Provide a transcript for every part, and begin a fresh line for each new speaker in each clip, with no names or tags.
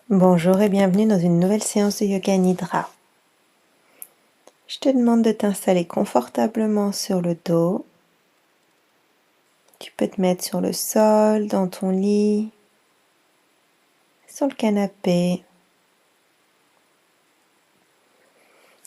Bonjour et bienvenue dans une nouvelle séance de Yoga Nidra. Je te demande de t'installer confortablement sur le dos. Tu peux te mettre sur le sol, dans ton lit, sur le canapé.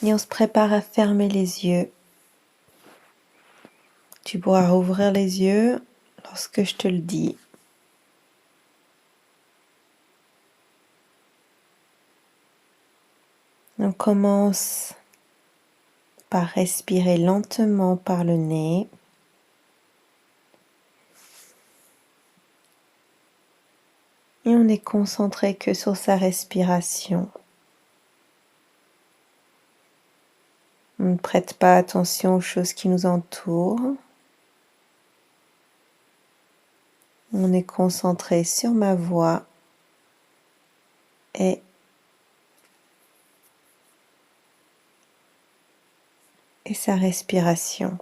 Et on se prépare à fermer les yeux. Tu pourras rouvrir les yeux lorsque je te le dis. On commence par respirer lentement par le nez. Et on est concentré que sur sa respiration. On ne prête pas attention aux choses qui nous entourent. On est concentré sur ma voix et sa respiration.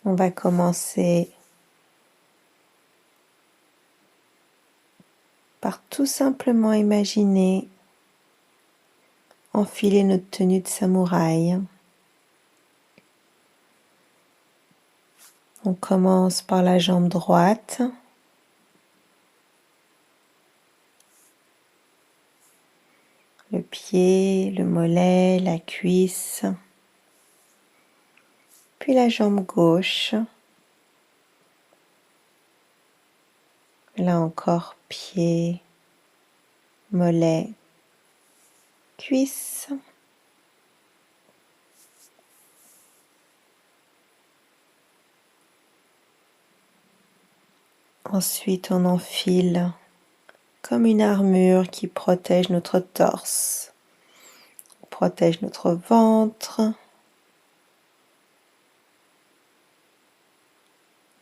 On va commencer par tout simplement imaginer enfiler notre tenue de samouraï. On commence par la jambe droite. Le pied, le mollet, la cuisse. Puis la jambe gauche. Là encore, pied, mollet, cuisse. Ensuite, on enfile comme une armure qui protège notre torse, protège notre ventre,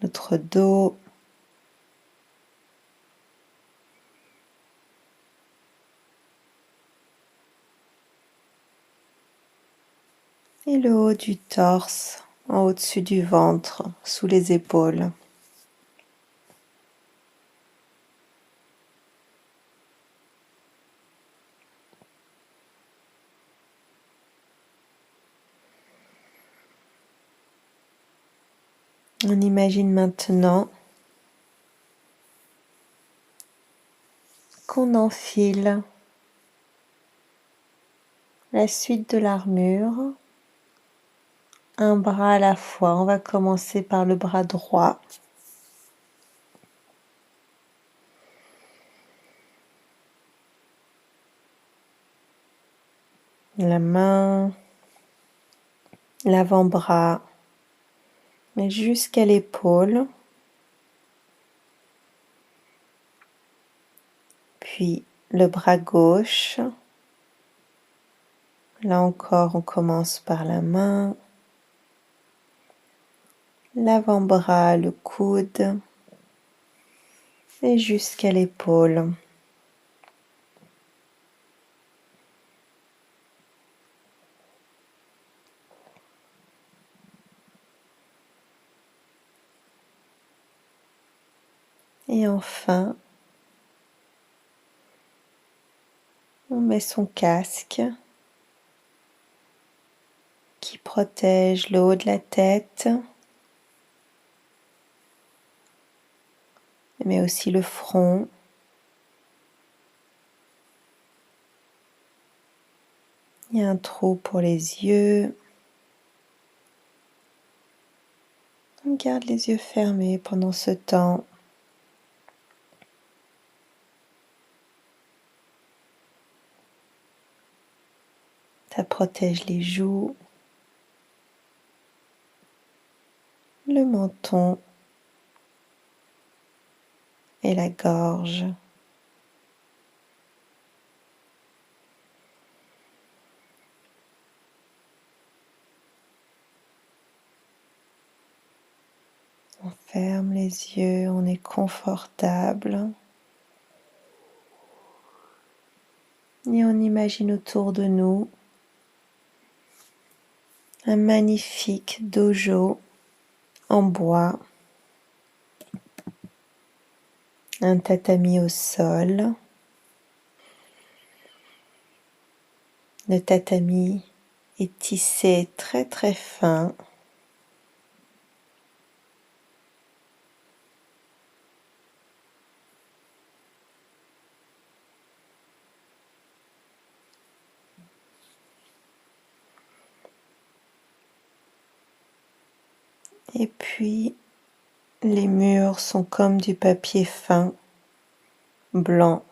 notre dos, et le haut du torse, en au-dessus du ventre, sous les épaules. On imagine maintenant qu'on enfile la suite de l'armure, un bras à la fois. On va commencer par le bras droit. La main, l'avant-bras, mais jusqu'à l'épaule. Puis le bras gauche. Là encore, on commence par la main, l'avant-bras, le coude et jusqu'à l'épaule. Et enfin, on met son casque qui protège le haut de la tête, mais aussi le front. Il y a un trou pour les yeux. On garde les yeux fermés pendant ce temps. Ça protège les joues, le menton et la gorge. On ferme les yeux, on est confortable. Et on imagine autour de nous un magnifique dojo en bois, un tatami au sol. Le tatami est tissé très très fin. Et puis les murs sont comme du papier fin, blanc.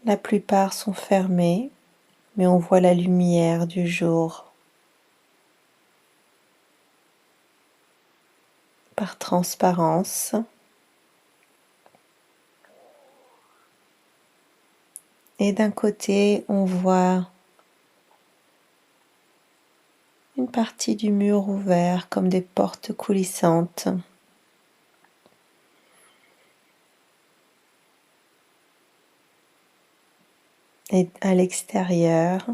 La plupart sont fermés, mais on voit la lumière du jour par transparence. Et d'un côté, on voit une partie du mur ouvert comme des portes coulissantes. Et à l'extérieur,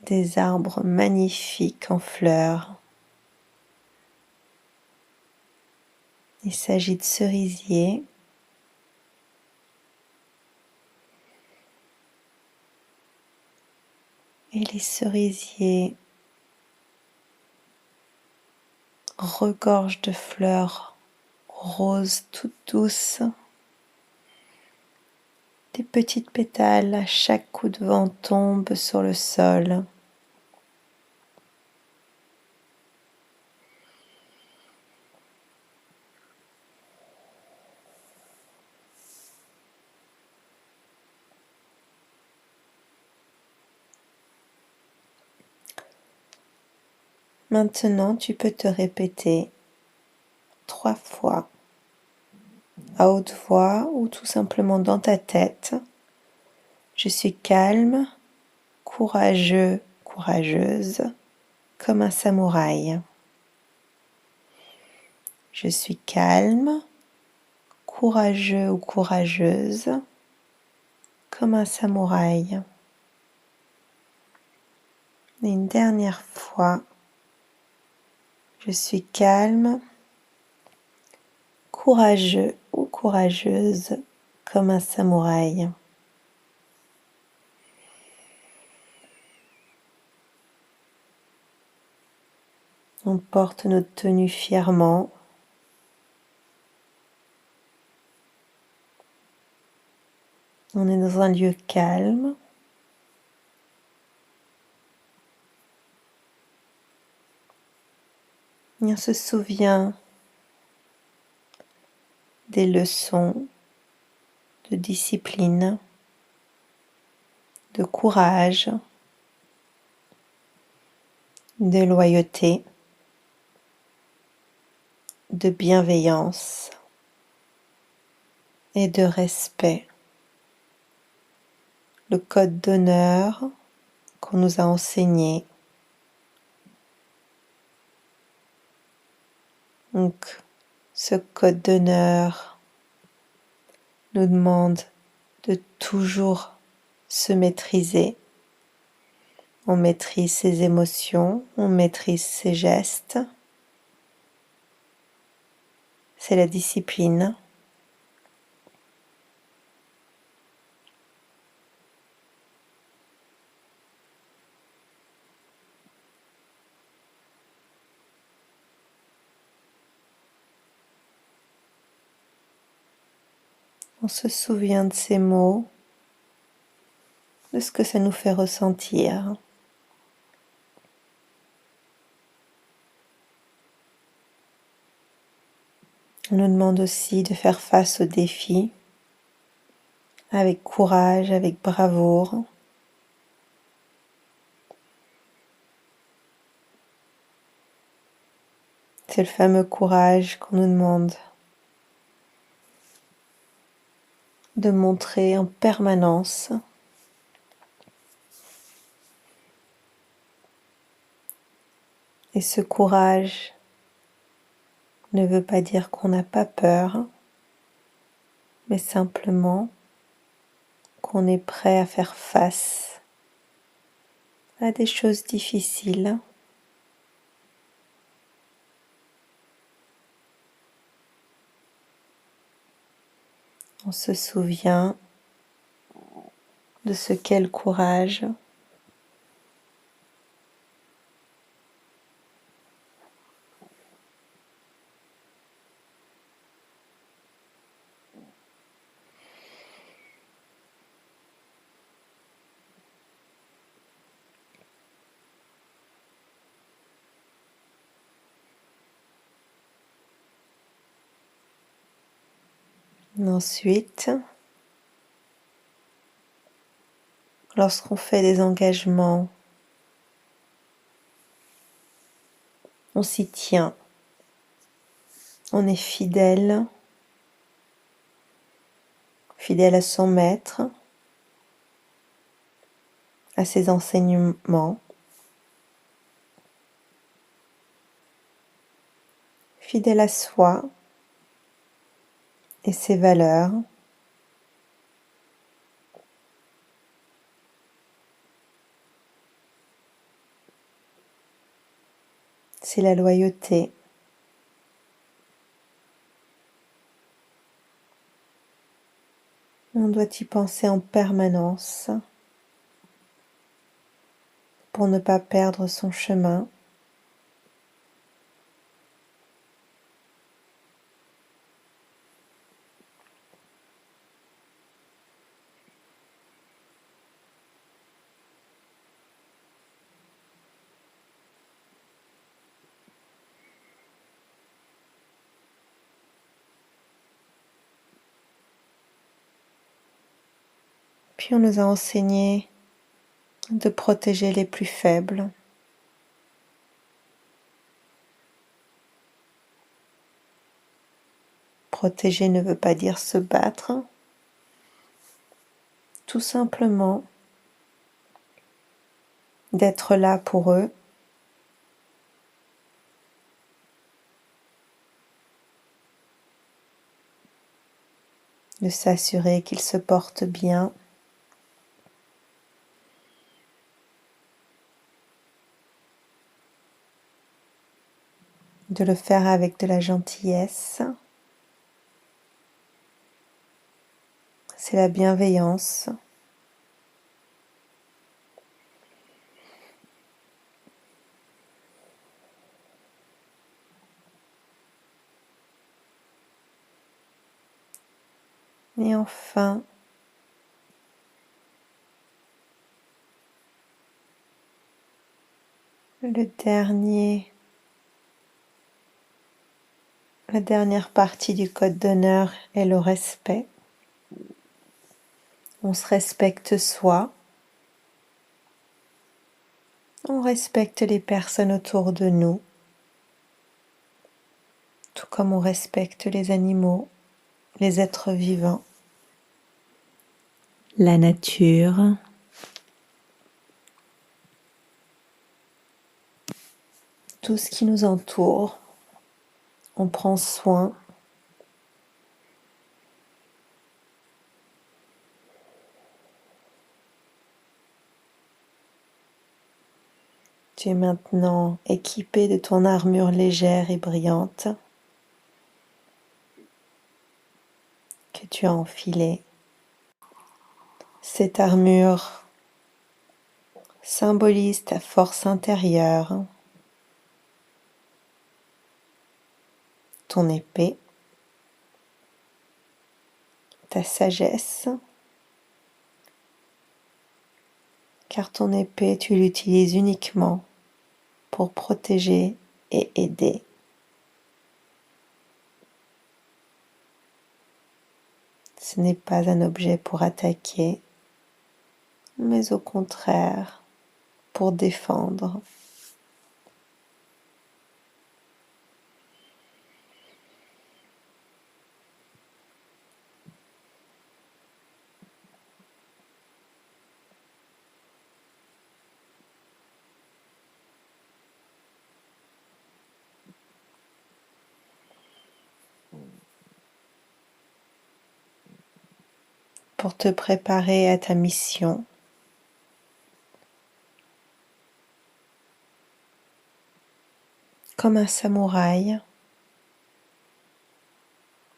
des arbres magnifiques en fleurs. Il s'agit de cerisiers. Et les cerisiers regorgent de fleurs roses toutes douces. Des petites pétales à chaque coup de vent tombent sur le sol. Maintenant, tu peux te répéter 3 fois à haute voix ou tout simplement dans ta tête. Je suis calme, courageux, courageuse, comme un samouraï. Je suis calme, courageux ou courageuse, comme un samouraï. Et une dernière fois, je suis calme, courageux ou courageuse, comme un samouraï. On porte notre tenue fièrement. On est dans un lieu calme. Et on se souvient des leçons de discipline, de courage, de loyauté, de bienveillance et de respect. Le code d'honneur qu'on nous a enseigné. Donc, ce code d'honneur nous demande de toujours se maîtriser. On maîtrise ses émotions, on maîtrise ses gestes. C'est la discipline. On se souvient de ces mots, de ce que ça nous fait ressentir. On nous demande aussi de faire face aux défis avec courage, avec bravoure. C'est le fameux courage qu'on nous demande de montrer en permanence. Et ce courage ne veut pas dire qu'on n'a pas peur, mais simplement qu'on est prêt à faire face à des choses difficiles. On se souvient de ce qu'est le courage. Ensuite, lorsqu'on fait des engagements, on s'y tient, on est fidèle, fidèle à son maître, à ses enseignements, fidèle à soi et ses valeurs. C'est la loyauté. On doit y penser en permanence pour ne pas perdre son chemin. Puis on nous a enseigné de protéger les plus faibles. Protéger ne veut pas dire se battre, tout simplement d'être là pour eux, de s'assurer qu'ils se portent bien. De le faire avec de la gentillesse. C'est la bienveillance. Et enfin, la dernière partie du code d'honneur est le respect. On se respecte soi. On respecte les personnes autour de nous, tout comme on respecte les animaux, les êtres vivants, la nature. Tout ce qui nous entoure, on prend soin. Tu es maintenant équipé de ton armure légère et brillante que tu as enfilée. Cette armure symbolise ta force intérieure, ton épée, ta sagesse, car ton épée, tu l'utilises uniquement pour protéger et aider. Ce n'est pas un objet pour attaquer, mais au contraire, pour défendre. Pour te préparer à ta mission, Comme un samouraï,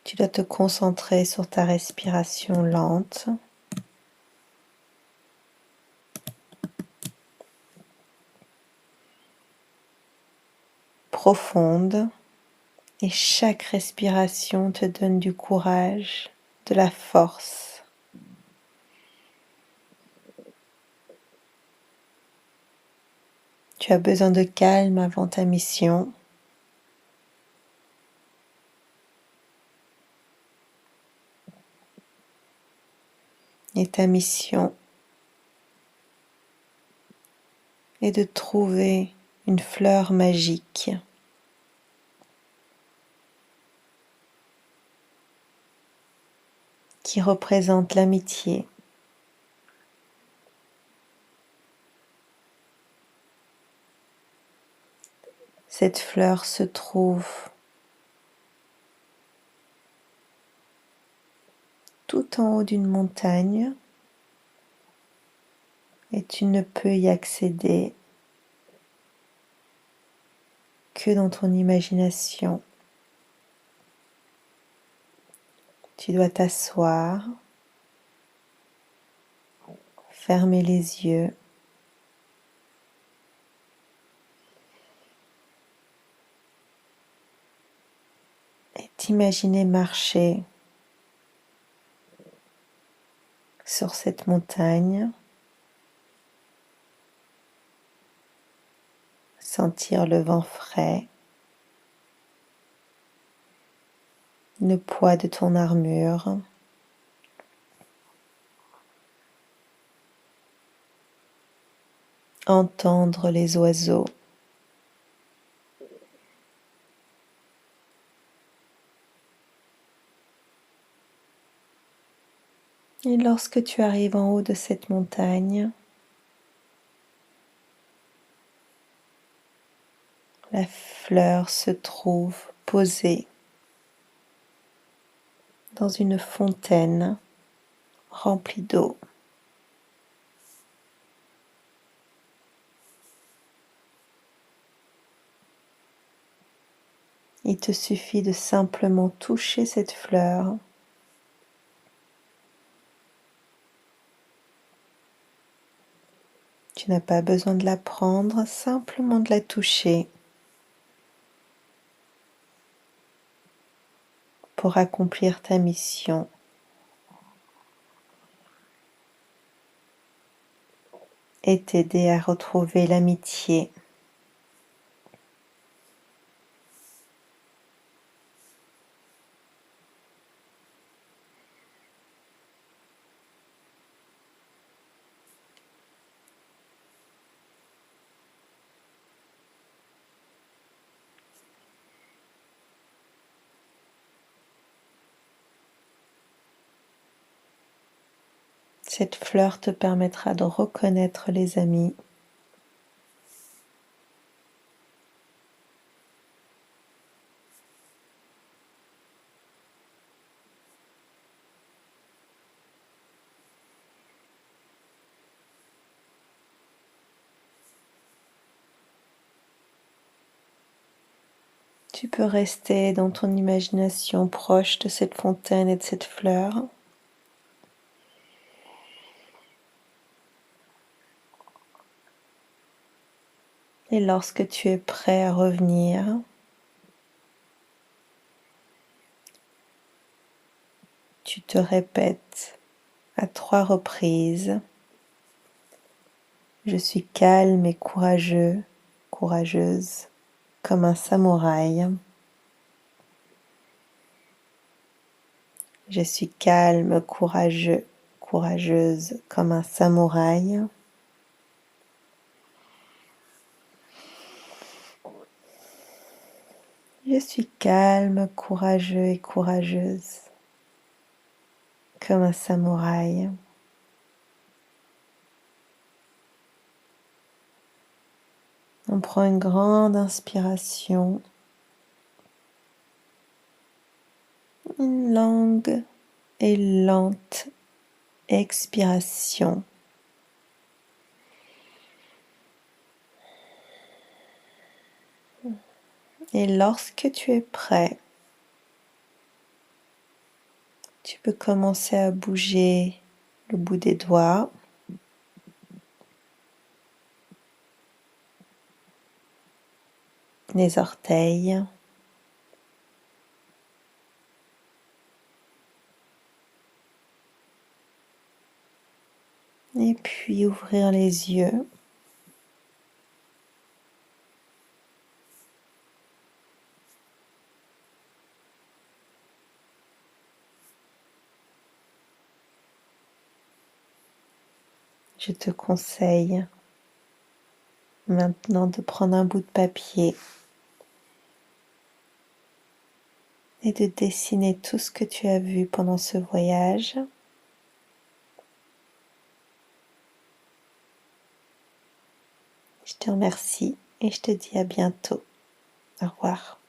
tu dois te concentrer sur ta respiration lente. Profonde, et chaque respiration te donne du courage, de la force. Tu as besoin de calme avant ta mission. Et ta mission est de trouver une fleur magique qui représente l'amitié. Cette fleur se trouve tout en haut d'une montagne et tu ne peux y accéder que dans ton imagination. Tu dois t'asseoir, fermer les yeux et t'imaginer marcher sur cette montagne, sentir le vent frais, le poids de ton armure, entendre les oiseaux. Et lorsque tu arrives en haut de cette montagne, la fleur se trouve posée dans une fontaine remplie d'eau. Il te suffit de simplement toucher cette fleur Tu n'as pas besoin de la prendre, simplement de la toucher pour accomplir ta mission. Et t'aider à retrouver l'amitié. Cette fleur te permettra de reconnaître les amis. Tu peux rester dans ton imagination proche de cette fontaine et de cette fleur. Et lorsque tu es prêt à revenir, tu te répètes à 3 reprises. Je suis calme et courageux, courageuse, comme un samouraï. Je suis calme, courageux, courageuse, comme un samouraï. Je suis calme, courageux et courageuse, comme un samouraï. On prend une grande inspiration, une longue et lente expiration. Et lorsque tu es prêt, tu peux commencer à bouger le bout des doigts, les orteils, et puis ouvrir les yeux. Je te conseille maintenant de prendre un bout de papier et de dessiner tout ce que tu as vu pendant ce voyage. Je te remercie et je te dis à bientôt. Au revoir.